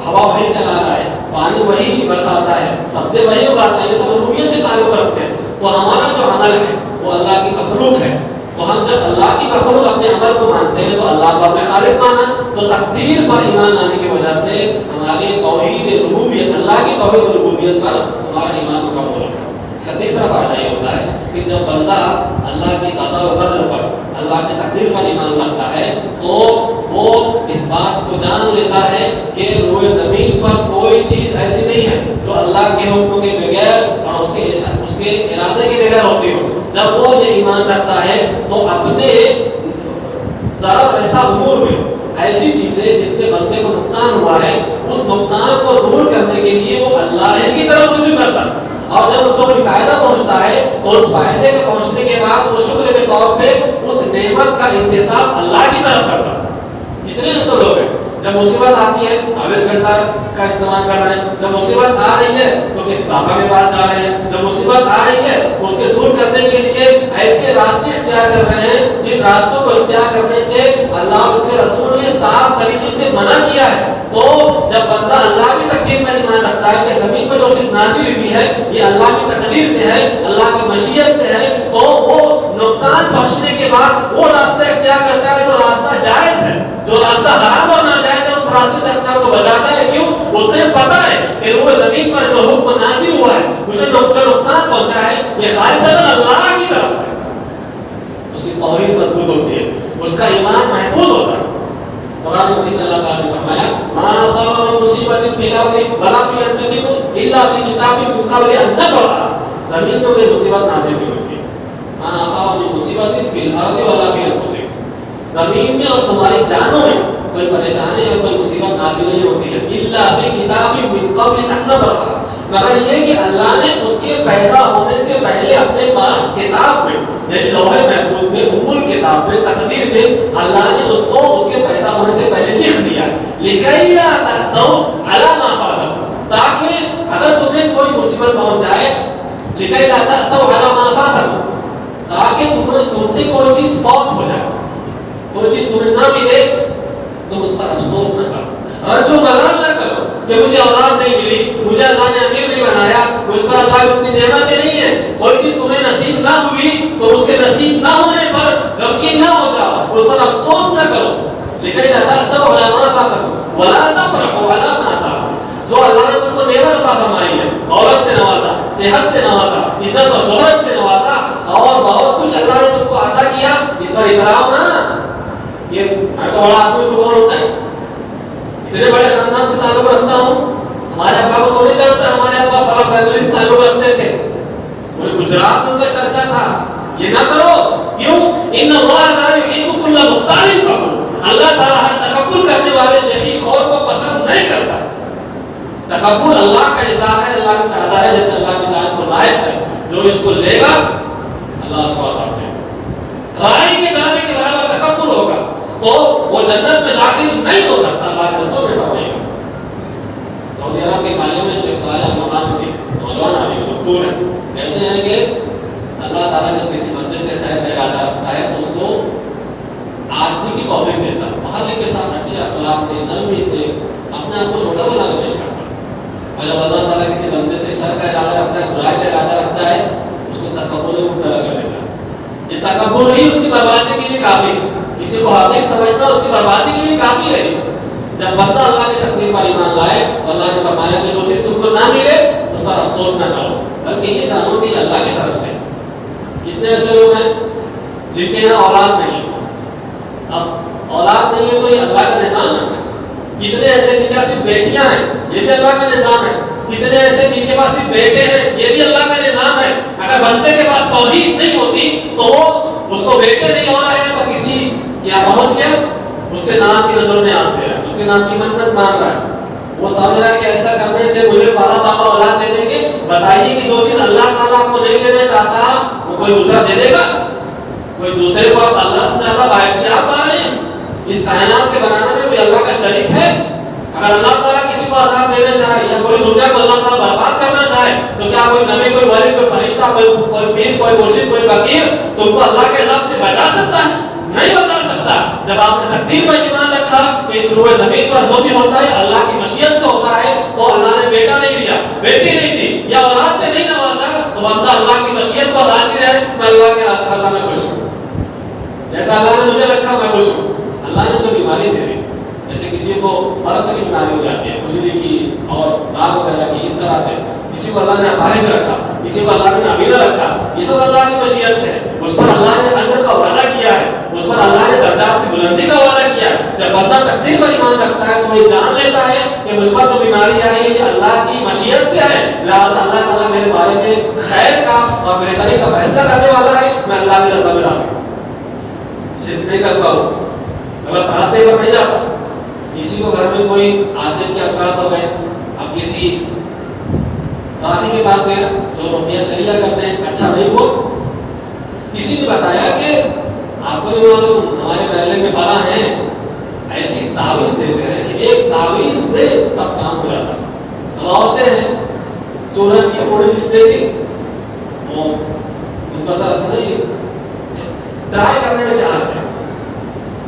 ہوا وہی چلا رہا ہے, پانی وہی برساتا ہے, سبزے وہی اگاتا ہے. یہ سب ربوبیت سے تعلق رکھتے ہیں. تو ہمارا جو عمل ہے وہ اللہ کی مخلوق ہے. تو ہم جب اللہ کی مخلوق اپنے عمل کو مانتے ہیں تو اللہ کو اپنے خالق مانا. تو تقدیر پر ایمان لانے کی وجہ سے ہمارے توحید ربوبیت, اللہ کی توحید ربوبیت پر ہمارا ایمان مکمل ہوتا ہے. اس کا تیسرا فائدہ یہ ہوتا ہے کہ جب بندہ اللہ کی قضاء و قدر پر, اللہ کی تقدیر پر ایمان رکھتا ہے تو وہ اس بات کو جان لیتا ہے کہ روئے زمین پر کوئی چیز ایسی نہیں ہے جو اللہ کے حکم کے بغیر اور اس کے ارادے کے بغیر ہوتی ہو. جب وہ یہ ایمان رکھتا ہے تو اپنے ذرا ایسا امور میں ایسی چیزیں جس میں بندے کو نقصان ہوا ہے, اس نقصان کو دور کرنے کے لیے وہ اللہ ہی کی طرف رجوع کرتا ہے. اور جب اس کو کوئی فائدہ پہنچتا ہے تو اس فائدے کے پہنچنے کے بعد وہ شکر کے طور پہ اس نعمت کا انتساب اللہ کی طرف کرتا ہے. جتنے ایسے لوگ ہیں جب مصیبت آتی ہے 24 گھنٹہ کا استعمال کر رہے ہیں, جب مصیبت آ رہی ہے تو کسی بابا کے پاس جا رہے ہیں, جب مصیبت آ رہی ہے اس کے دور کرنے کے لیے ایسے راستے اختیار کر رہے ہیں جن راستوں کو اختیار کرنے سے اللہ اس کے رسول نے صاف طریقے سے منع کیا ہے. تو جب بندہ اللہ کی تقدیر پر ایمان رکھتا ہے کہ زمین پر جو چیز نازل ہوئی ہے یہ اللہ کی تقدیر سے ہے, اللہ کی مشیت سے ہے, تو وہ نقصان پہنچنے کے بعد وہ راستہ اختیار کرتا ہے جو راستہ جائز ہے. جو راستہ حرام اور ناجائز ہے اس راستے سے اپنے آپ کو بچاتا ہے. کیوں؟ اسے پتا ہے کہ روئے زمین پر جو حکم نازل ہوا ہے, مجھے جو نقصان پہنچا ہے یہ خالصتاً اللہ کی طرف سے. اس کی توحید مضبوط ہوتی ہے, اس کا ایمان محفوظ ہوتا ہے. قرآن مجید میں اللہ تعالیٰ نے فرمایا ما اصاب من مصیبت فی الارض ولا فی انفسکم الا فی کتاب من قبل ان نبرأ. زمین میں کوئی مصیبت نازل نہیں ہوتی. ما اصاب من مصیبت فی الارض ولا فی انفسکم, زمین میں اور تمہاری جانوں میں کوئی پریشانی اور کوئی مصیبت نازل نہیں ہوتی ہے. الا فی کتاب من قبل ان نبرأ, مگر یہ کہ اللہ نے اس کے پیدا ہونے سے پہلے اپنے پاس کتاب میں یعنی لوح محفوظ میں ام الکتاب میں تقدیر میں اللہ نے اس کو اس کے پیدا ہونے سے پہلے لکھ دیا ہے. لِكَيْ لَا تَأْسَوْا عَلَىٰ مَا فَاتَكُمْ, تاکہ اگر تمہیں کوئی مصیبت پہنچ جائے, لِكَيْ لَا تَأْسَوْا عَلَىٰ مَا فَاتَكُمْ, تاکہ تم سے کوئی چیز فوت ہو جائے, کوئی چیز تمہیں نہ ملے تم اس پر افسوس نہ کرو, رجو ملال نہ کرو کہ مجھے اولاد نہیں ملی, مجھے اللہ نے امیر نہیں بنایا, مجھ پر اللہ کی اتنی نعمتیں نہیں ہیں. کوئی چیز تمہیں نصیب نہ ہوئی تو اس کے نصیب نہ ہونے پر غمگین نہ ہو جاؤ, اس پر افسوس نہ کرو. لکھے جاتا ہے سب علامات آتا ولا تفرحوا علی ما آتاکم, جو اللہ نے تم کو نعمت عطا فرمائی ہے, دولت سے نوازا, صحت سے نوازا, عزت و شہرت سے نوازا, اور بہت کچھ اللہ نے تم کو عطا کیا, اس پر اکرام نہ کہ میں تو بڑا آدمی, تو کون ہوتا ہے, اتنے بڑے خاندان سے تعلق رکھتا ہوں, ہمارے ابا کو تو نہیں جانتا, ہمارے ابا فلاں فیملی سے تعلق رکھتے تھے, پورے گجرات میں ان کا چرچا تھا. یہ نہ کرو. کیوں؟ ان اللہ لا یحب کل مختال فخور, اللہ تعالیٰ ہر تکبر کرنے والے شیخی خور کو پسند نہیں کرتا. تکبر اللہ کا اظہار ہے, اللہ کا چاہتا ہے, جیسے اللہ کی شان کو لائق ہے, جو اس کو لے گا اللہ اس کو عذاب دے گا. رائی کے دانے کے برابر تکبر ہوگا تو وہ جنت میں داخل نہیں ہو سکتا. اللہ کے رسول نے فرمایا. سعودی عرب کے عالم میں شیخ صالح مقامسی نوجوان عالم دکتور ہیں, کہتے ہیں کہ اللہ تعالیٰ جب کسی بندے سے خیر کا ارادہ رکھتا ہے تو اس کو عاجزی کی توفیق دیتا ہے. ہر ایک کے ساتھ اچھے اخلاق سے, نرمی سے, اپنے آپ کو چھوٹا تکبر میں مبتلا کر دیتا ہے۔ یہ تکبر ہی اس کی بربادی کے لیے کافی ہے۔ کسی کو حقیق سمجھنا اس کی بربادی کے لیے کافی ہے۔ جب بندہ اللہ کی تقدیر پر ایمان لائے، اللہ نے فرمایا کہ جو چیز تم کو نہ ملے اس پر افسوس نہ کرو، بلکہ یہ جانو کہ یہ اللہ کی طرف سے۔ کتنے ایسے لوگ ہیں جن کے یہاں اولاد نہیں، اب اولاد نہیں ہے تو یہ اللہ کا نظام ہے۔ کتنے ایسے جن کے پاس صرف بیٹیاں ہیں، یہ بھی اللہ کا نظام ہے۔ کتنے ایسے جن کے پاس صرف بیٹے ہیں، یہ بھی اللہ کا نظام ہے۔ اگر بندے کے پاس توحید نہیں ہوتی تو وہ اس کو بیٹے نہیں ہو رہا ہے تو کسی کیا پہنچ گیا، اس کے نام کی نظروں میں آنس دے رہا ہے، اس کے نام کی منت مانگ رہا ہے، وہ سمجھ رہا ہے کہ ایسا کرنے سے مجھے فلاں بابا اولاد دے دیں گے۔ بتائیے کہ جو چیز اللہ تعالیٰ کو نہیں دینا چاہتا وہ کوئی دوسرا دے دے گا؟ کوئی دوسرے کو آپ اللہ سے زیادہ بااختیار پا رہے ہیں؟ اس کائنات کے بنانے میں کوئی اللہ کا شریک ہے؟ اگر اللہ تعالیٰ کسی کو عذاب دینا چاہے یا پوری دنیا کو اللہ تعالیٰ برباد کرنا چاہے تو کیا کوئی نبی، کوئی ولی، کوئی فرشتہ، کوئی پیر، کوئی مرشد، کوئی فقیر تم کو اللہ کے عذاب سے بچا سکتا ہے؟ نہیں بچا سکتا۔ جب آپ نے تقدیر پر ایمان رکھا کہ اس روئے زمین پر جو بھی ہوتا ہے اللہ کی مشیت سے ہوتا ہے، تو اللہ نے بیٹا نہیں دیا، بیٹی نہیں دی یا اولاد سے نہیں نوازا، تو بندہ اللہ کی مشیت پر راضی رہے، میں اللہ کے رضا میں خوش ہوں، جیسا اللہ نے مجھے رکھا میں خوش ہوں۔ اللہ نے کوئی بیماری دے دی، جیسے کسی کو برس کی بیماری ہو جاتی ہے، کھجلی کی اور داغ وغیرہ کی، اس طرح سے کسی کو اللہ نے اپاہج رکھا، کسی کو اللہ نے نابینا رکھا، یہ سب اللہ کی مشیت سے ہے۔ اس پر اللہ نے اجر کا وعدہ کیا ہے، اس پر اللہ نے درجات کی بلندی کا وعدہ کیا ہے۔ جب بندہ تقدیر پر ایمان رکھتا ہے تو وہ یہ جان لیتا ہے کہ مجھ پر جو بیماری آئی ہے یہ اللہ کی مشیت سے ہے، لہٰذا اللہ تعالیٰ میرے بارے میں خیر کا اور بہتری کا فیصلہ کرنے والا ہے، میں اللہ کی رضا میں راضی ہوں، شرک نہیں کرتا ہوں، غلط راستے پر نہیں جاتا۔ کسی کو گھر میں کوئی آسم کے اثرات ہو گئے، اب کسی قاضی کے پاس گیا جو رقیہ شریعہ کرتے ہیں، اچھا نہیں ہوا، کسی نے بتایا کہ آپ کو نہیں معلوم ہمارے محلے میں فلاں ہیں، ایسی تعویذ دیتے ہیں کہ ایک تعویذ سے سب کام ہو جاتا ہے۔ اب عورتیں ہیں، چورن کی پھوڑی جس نے دی وہ ان کا سر نہیں ڈرائی کرنے میں کیا حرج ہے؟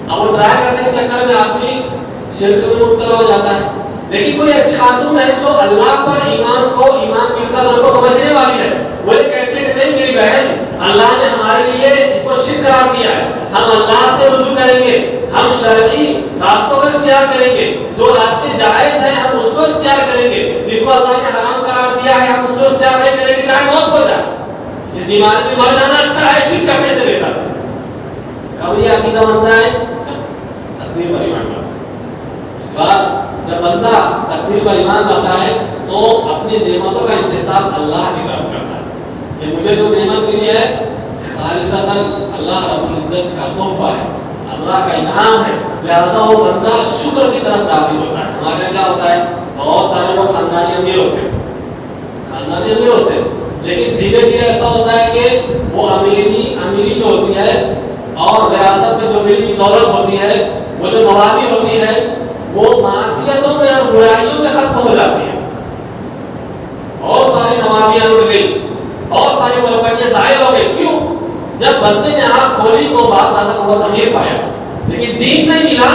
اب وہ ڈرائی کرنے کے چکر میں آدمی شرک میں مبتلا ہو جاتا ہے۔ لیکن کوئی ایسی خاتون ہے جو اللہ پر ایمان کی قدر کو سمجھنے والی ہے، وہ یہ کہتی ہے کہ نہیں میری بہن، اللہ نے ہمارے لیے اس کو شرک قرار دیا ہے، ہم اللہ سے رجوع کریں گے، ہم شرعی راستوں کو اختیار کریں گے، جو راستے جائز ہیں ہم اس کو اختیار کریں گے، جن کو اللہ نے حرام قرار دیا ہے ہم اس کو اختیار نہیں کریں گے، چاہے موت ہو جائے۔ اس بیماری میں مر جانا اچھا ہے شرک کرنے سے بہتر۔ کب یہ عقیدہ بنتا ہے؟ تقدیر پر ایمان لاتا ہے۔ اس کے بعد جب بندہ تقدیر پر ایمان لاتا ہے تو اپنی نعمتوں کا انتساب اللہ کی طرف کرتا ہے کہ مجھے جو نعمت ملی ہے خالصتاً اللہ رب العزت کا تحفہ ہے، اللہ کا انعام ہے، لہٰذا وہ بندہ شکر کی طرف راغب ہوتا ہے۔ ہمارے یہاں کیا ہوتا ہے، بہت سارے لوگ خاندانی امیر ہوتے ہیں، لیکن دھیرے دھیرے ایسا ہوتا ہے کہ وہ امیری جو ہوتی ہے اور وراثت میں جو ملی کی دولت ہوتی ہے، وہ جو نوابی ہوتی ہے وہ معصیتوں میں اور برائیوں میں ختم ہو جاتی ہے۔ بہت ساری نوابیاں لٹ گئی، بہت ساری پراپرٹیاں ضائع ہو گئی، کیوں؟ جب بندے نے آنکھ کھولی تو بات دادا کو بہت امیر پایا، لیکن دین نہیں ملا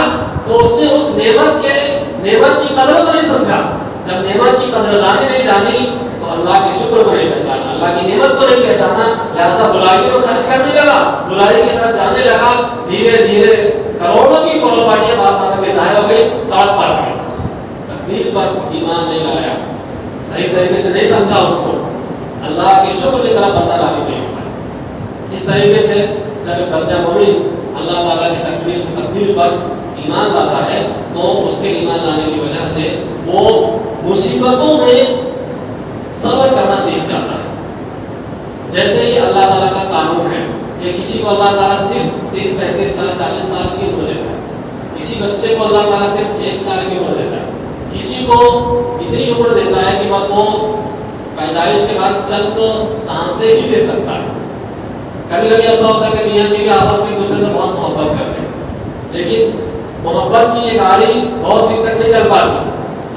تو اس نے اس نعمت کی قدر کو نہیں سمجھا۔ جب نعمت کی قدردانی نہیں جانی تو اللہ کے شکر کو نہیں پہچانا، اللہ کی نعمت کو نہیں پہچانا، لہٰذا برائیوں کو خرچ کرنے لگا، برائی کی طرف جانے لگا، دھیرے دھیرے کروڑوں کی پراپرٹیاں بات دادا کے ضائع ہو گئی، سڑک پر آ گئی۔ تقدیر پر ایمان نہیں لایا، صحیح طریقے سے نہیں سمجھا اس کو، اللہ کے شکر کی طرف بندہ راغب نہیں ہوتا۔ اس طریقے سے جب بندہ مومن اللہ تعالیٰ کی تقدیر پر ایمان لاتا ہے تو اس کے ایمان لانے کی وجہ سے وہ مصیبتوں میں صبر کرنا سیکھ جاتا ہے۔ جیسے یہ اللہ تعالیٰ کا قانون ہے کہ کسی کو اللہ تعالیٰ صرف 30-35 سال 40 سال کی عمر دیتا ہے، کسی بچے کو اللہ تعالیٰ صرف 1 سال کی عمر دیتا ہے، کسی کو اتنی عمر دیتا ہے کہ بس وہ پیدائش کے بعد چند سانسیں ہی دے سکتا ہے۔ کبھی کبھی ایسا ہوتا ہے کہ میاں بیوی آپس میں ایک دوسرے سے بہت محبت کرتے ہیں، لیکن محبت کی یہ گاڑی بہت دن تک نہیں چل پاتی۔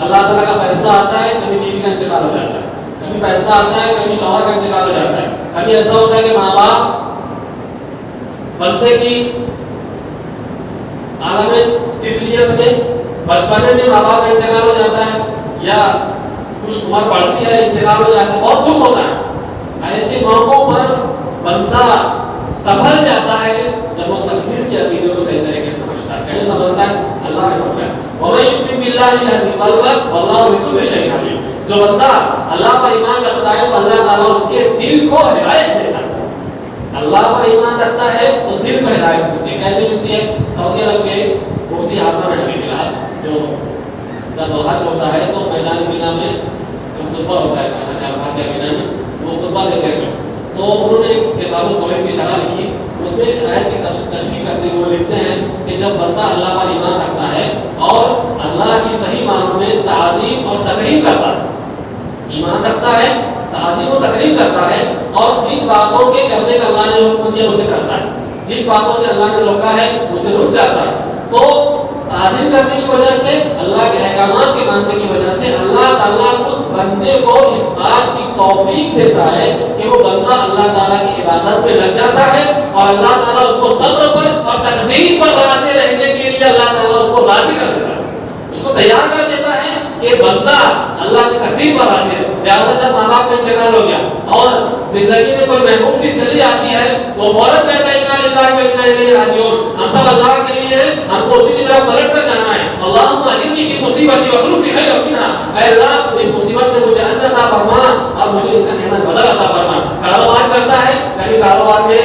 اللہ تعالیٰ کا فیصلہ آتا ہے، کبھی بیوی کا انتقال ہو جاتا ہے، کبھی فیصلہ آتا ہے کبھی شوہر کا انتقال ہو جاتا ہے، کبھی ایسا ہوتا ہے کہ ماں باپ بندے کی عالم طفلیت میں بچپنے میں ماں باپ کا انتقال ہو جاتا ہے، یا کچھ عمر بڑھتی ہے انتقال ہو جاتا ہے، بہت دکھ ہوتا ہے۔ ایسے موقعوں پر بندہ سنبھل جاتا ہے جب وہ تقدیر کے عقیدے کو صحیح طریقے سے سمجھتا ہے. کیوں سمجھتا ہے؟ اللہ نے فرمایا وَمَن يُؤْمِن بِاللَّهِ يَهْدِ قَلْبَهُ وَاللَّهُ بِكُلِّ شَيْءٍ عَلِيمٌ. جو بندہ اللہ پر ایمان رکھتا ہے تو اللہ تعالیٰ اس کے دل کو ہدایت دیتا ہے. اللہ پر ایمان رکھتا ہے تو دل کو ہدایت ملتی ہے. کیسے ملتی ہے؟ سعودی عرب کے مفتی اعظم ہیں ابھی فی الحال، جو جب حج ہوتا ہے تو میدان مینا میں جو خطبہ ہوتا ہے میدان عرفات کے مینا میں وہ خطبہ دیتے ہیں تو انہوں نے کتاب التوحید کی شرح لکھی. اس میں اس آیت کی تشریح کرتے ہوئے لکھتے ہیں کہ جب بندہ اللہ پر ایمان رکھتا ہے اور اللہ کی صحیح معنوں میں تعظیم اور تقریب کرتا ہے، ایمان رکھتا ہے، تعظیم و تقریب کرتا ہے، اور جن باتوں کے کرنے کا اللہ نے حکم دیا اسے کرتا ہے، جن باتوں سے اللہ نے روکا ہے اسے رک جاتا ہے، تو تعظیم کرنے کی وجہ سے، اللہ کے احکامات کے ماننے کی وجہ سے اللہ تعالیٰ اس بندے کو اس بات کی توفیق دیتا ہے کہ وہ بندہ اللہ تعالیٰ کی عبادت میں لگ جاتا ہے، اور اللہ تعالیٰ اس کو صبر پر اور تقدیر پر راضی رہنے کے لیے اللہ تعالیٰ اس کو راضی کر دیتا ہے، اس کو تیار کر دیتا ہے کہ بندہ اللہ کی تقدیر پر راضی ہے. لہٰذا جب ماں باپ کا انتقال ہو گیا اور زندگی میں کوئی محبوب چیز چلی آتی ہے وہ فوراً کہتا ہے انا للہ و انا الیہ راجعون، ہم سب اللہ کے لیے ہیں، ہم کو اسی کی طرف پلٹ کر جانا ہے. اللہم اجرنی فی مصیبتی واخلف لی خیرا منہا، اے اللہ اس مصیبت میں مجھے اجر عطا فرما اور مجھے اس کا نعمت بدل عطا فرما. کاروبار کرتا ہے، کبھی کاروبار میں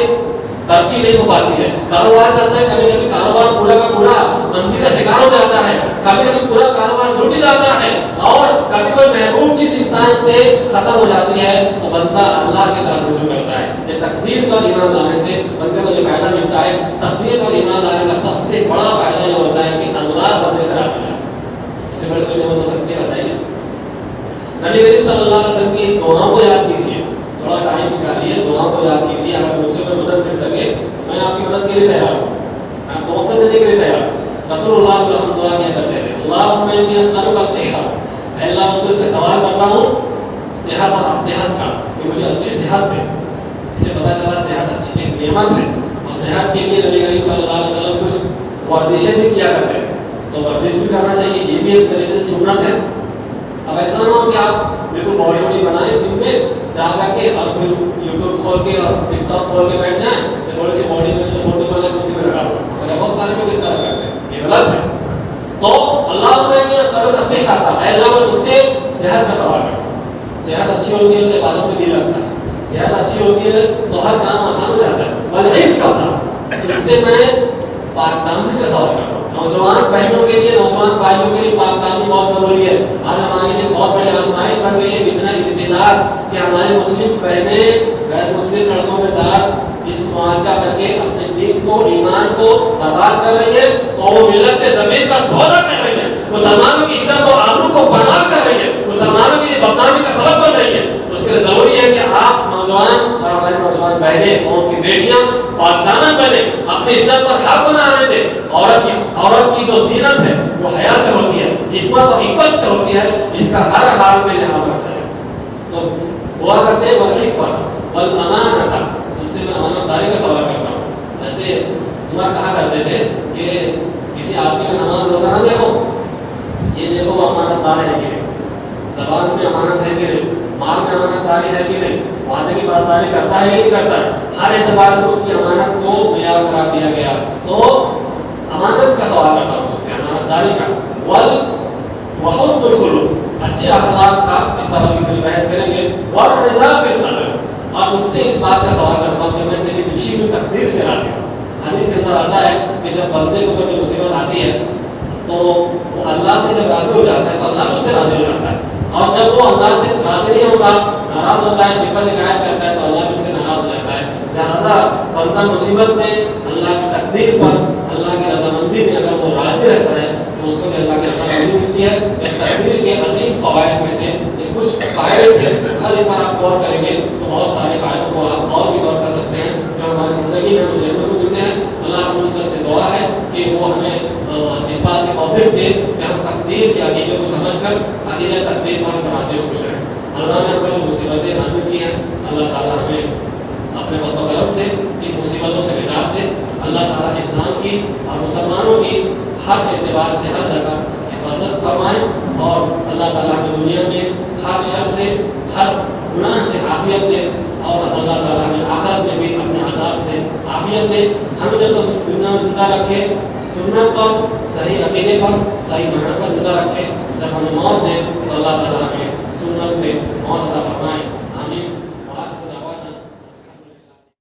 ترقی نہیں ہو پاتی ہے، کاروبار کرتا ہے، کبھی کبھی کاروبار پورا کا پورا مندی کا شکار ہو جاتا ہے، کبھی کبھی پورا کاروبار لوٹ جاتا ہے، اور کبھی کوئی محبوب چیز انسان سے ختم ہو جاتی ہے تو بندہ اللہ کی طرف رجوع کرتا ہے. یہ تقدیر پر ایمان لانے سے بندے کو یہ فائدہ ملتا ہے. تقدیر پر ایمان لانے کا سب سے بڑا فائدہ یہ ہوتا ہے کہ اللہ بندے سے راضی ہے. اس سے بڑی کوئی نعمت ہو سکتی ہے؟ بتائیے. نبی کریم صلی اللہ علیہ وسلم کی دعاؤں کو یاد کیجیے، تھوڑا ٹائم نکالیے، دعاؤں کو یاد کیجیے. اگر مجھ سے کوئی مدد مل سکے تو میں آپ کی مدد کے لیے تیار ہوں، میں آپ کو وقت دینے کے لیے تیار ہوں. رسول اللہ صلی اللہ علیہ وسلم دعا کیا کرتے تھے اللہم انی اسألک الصحۃ، اے اللہ میں تجھ سے سوال کرتا ہوں صحت کا کہ مجھے اچھی صحت دے. اس سے پتہ چلا صحت اچھی ایک نعمت ہے، اور صحت کے لیے نبی کریم صلی اللہ علیہ وسلم کچھ ورزشیں بھی کیا کرتے تھے، تو ورزش بھی کرنا چاہیے، یہ بھی ایک طریقے سے سنت ہے. اب ایسا نہ ہو کہ آپ بالکل باڈی واڈی بنائیں جم میں جا کر کے اور پھر یوٹیوب کھول کے اور ٹک ٹاک کھول کے بیٹھ جائیں تو تھوڑی سی باڈی میں جو فوٹو بنا ہے اسی میں لگا ہوا. ہمارے بہت سارے لوگ اس طرح کرتے ہیں، یہ غلط ہے. تو اللہ میں سبق صحت، اے اللہ میں اس سے صحت کا سوال کرتا ہوں. صحت اچھی ہوتی ہے تو عبادت میں دل لگتا ہے، صحت اچھی ہوتی ہے تو ہر کام آسان ہو جاتا ہے. والعفت کرتا اس سے میں پاک دامنی کا سوال کرتا ہوں. نوجوان بہنوں کے لیے، نوجوان بھائیوں کے لیے پاک دامنی بہت ضروری ہے. آج ہمارے لیے بہت بڑی آزمائش بن گئی ہے فتنہ کی ابتدار کہ ہمارے مسلم بہنیں غیر مسلم لڑکوں کے ساتھ اس معاشرہ کر کے اپنے دین کو، ایمان کو برباد کر رہی ہے، تو وہ ملت کے زمین کا سودا کر رہی ہے، مسلمانوں کی عزت اور آبرو کو برباد کر رہی ہے، مسلمانوں کے لیے بدنامی کا سبب بن رہی ہے. اس کے لیے ضروری ہے کہ آپ نوجوان اور ہماری نوجوان بہنیں اور ان کی بیٹیاں پاکدامن بنے، اپنی عزت پر حرف نہ آنے دیں. عورت کی جو زینت ہے وہ حیا سے ہوتی ہے، عصمت اور عفت سے ہوتی ہے، اس کا ہر حال میں لحاظ رکھا جائے. تو دعا کرتے ہیں والعفت والامانۃ، اس سے میں امانت داری کا سوال کرتا ہوں. حضرت عمر کہا کرتے تھے کہ کسی آدمی کا نماز روزہ نہ دیکھو، یہ دیکھو وہ امانت دار ہے کہ نہیں، زبان میں امانت ہے کہ نہیں، مال میں امانت داری ہے کہ نہیں، وعدے کی پاسداری کرتا ہے یا نہیں کرتا ہے. ہر اعتبار سے اس کی امانت کو معیار قرار دیا گیا. تو امانت کا سوال کرتا ہوں اس سے، امانت داری کا. وحسن الخلق، اچھے اخلاق کا، اس پر ہم کل بحث کریں گے. والرضا بالقدر، اور اس سے اس بات کا سوال کرتا ہوں کہ میں تیری لکھی ہوئی تقدیر سے راضی ہوں. حدیث کے اندر آتا ہے کہ جب بندے کو کوئی مصیبت آتی ہے تو وہ اللہ سے جب راضی ہو جاتا ہے تو اللہ اس سے راضی ہو جاتا ہے، اور جب وہ اللہ سے راضی نہیں ہوتا، ناراض ہوتا ہے، شکوہ شکایت کرتا ہے تو اللہ بھی اس سے ناراض ہو جاتا ہے. لہٰذا بندہ مصیبت میں اللہ کی تقدیر پر، اللہ کی رضامندی میں اگر وہ راضی رہتا ہے تو اس کو بھی اللہ کی رضامندی ملتی ہے. تقدیر کے عظیم فوائد میں سے یہ کچھ فائدے ہیں، اگر اس پر آپ غور کریں گے تو بہت سارے فائدوں کو آپ اور بھی غور کر سکتے ہیں جو ہماری زندگی میں ہمیں دیکھنے کو ملتے ہیں. اللہ رب العزت سے دعا ہے کہ وہ ہمیں اس بات کی توفیق دے کہ ہم تقدیر کے عقیدے کو سمجھ کر عقیدہ تقدیر پر ہم راضی خوش رہیں. اللہ نے ہم پر جو مصیبتیں نازل کی ہیں، اللہ تعالیٰ ہمیں اپنے فضل و کرم سے ان مصیبتوں سے نجات دے. اللہ تعالیٰ اسلام کی اور مسلمانوں کی ہر اعتبار سے ہر جگہ حفاظت فرمائے، اور اللہ تعالیٰ ہمیں دنیا میں ہر شر سے، ہر گناہ سے عافیت دے اور اللہ تعالیٰ ہمیں آخرت میں بھی اپنے عذاب سے عافیت دے. ہمیں جب دنیا میں زندہ رکھے سنت پر صحیح عقیدے پر صحیح منہج پر زندہ رکھے. جب ہمیں موت دے تو اللہ تعالیٰ ہمیں سنت پہ موت عطا فرمائے.